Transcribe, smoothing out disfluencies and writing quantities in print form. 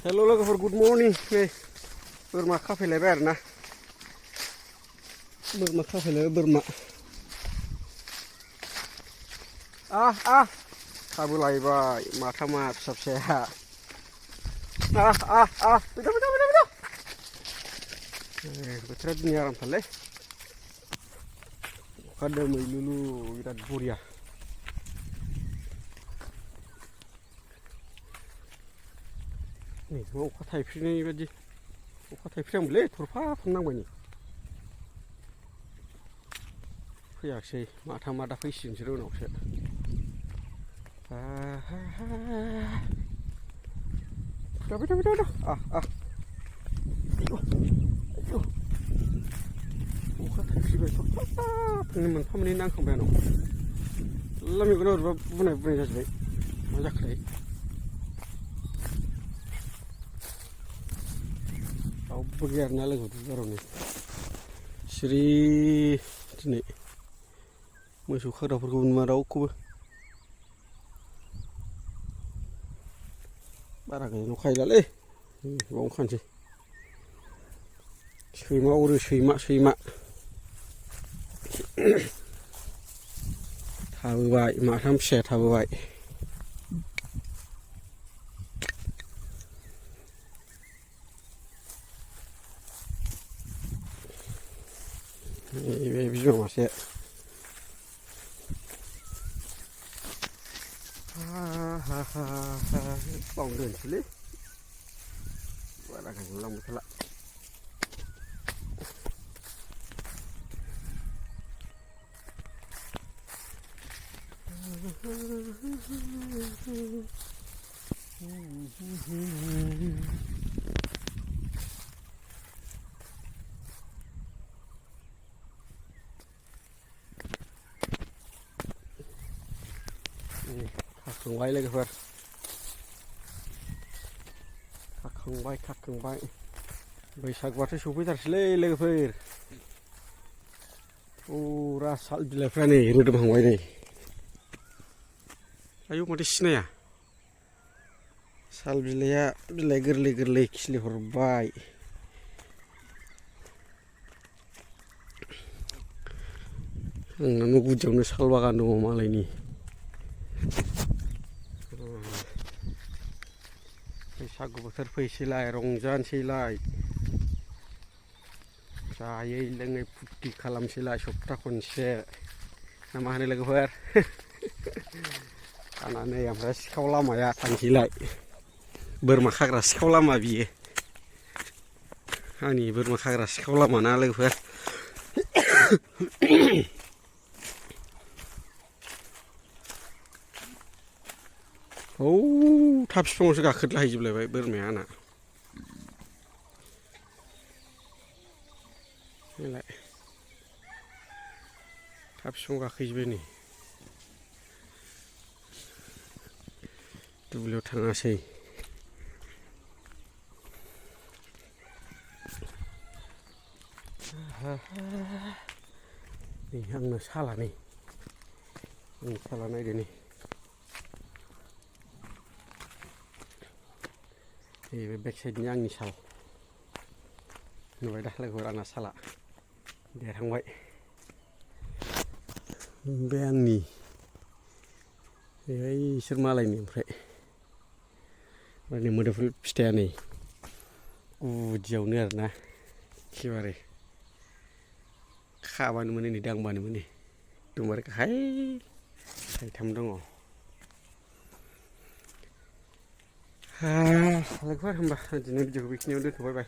हेल' लोगोफोर good morning नै बोरमा खाफैलायबाय आरोना बोरमा खाफैलायबाय बोरमा खाबोलायबाय माथामा फिसा फिसाया फैदो बोथोरा दिनै आरामथारलै अखा दोमैलुलु बिराद बरिया नै अखा थाइफ्रिनाय बायदि अखा थाइफ्रिहांबायलै थरफा नांबाय नै फैयाखिसै माथामा दा फैसिगोनसो उनावसो अखा थाइफ्रिबाय थरफा मोनफा मोननै नांखांबाय आंनाव मेगना बोरैबा बुनाय जाजोब्बाय मा जाखोथाय रावबो गैया आरोना लोगो दुब्लिबारियावनो सिरि दिनै मोसौ खाग्राफोरखौ नुवा रावखौबो बारा गोजानाव खाहैलालै बावनो खानोसै सैमा अरो सैमा थाबोबाय माथाम फिसाया थाबोबाय बे बिमा मासे बावनो दोनसैलै बारा गोजान लांबाय थाला खाखांबाय लोगोफोर खाखांबाय बैसागुआथ' सफैथारसैलै लोगोफोर फुरा साल बिलाइफ्रा नै रोदोमहांबाय नै आयौ माथो सिनाया साल बिलाइया बिलाइ गोरलै खिलिहरबाय आंना न' गुदियावनो साल बागान दङ मालायनि बैसागु बोथोर फैसैलाय रंजानोसैलाय जायै लोङै फुरथि खालामसैलाय सप्ता खनसे ना मा होनो लोगोफोर थानानै ओमफ्राय सिखाव लामाया थांसैलाय बोरमा खाग्रा सिखाव लामा बियो आंनि बोरमा खाग्रा सिखाव लामा ना लोगोफोर थाब बिफाङावसो गाखोद्लाहैजोबलायबाय बोरमाया आंना नालाय थाब बिफाङाव गाखोजोब्बाय नै दुब्लियाव थाङासै नै आंना साला नै आंनि साला नायदो नै बे बेक साइडनि आंनि साल नुबाय दा लोगोफोर आंना साला देरहांबाय बे आंनि इसोर मालायनि ओमफ्राय मोदोमफुल फिथाइया नै गुदियावनो आरोना एखेबारे खाबानो मोनो नै दांबानो मोनो एकदमबारे गाहाय थाइथाम दङ लोगोफोर होमबा दिनै भिडिअखौ बेखिनियावनो दोनथ'बाय बाय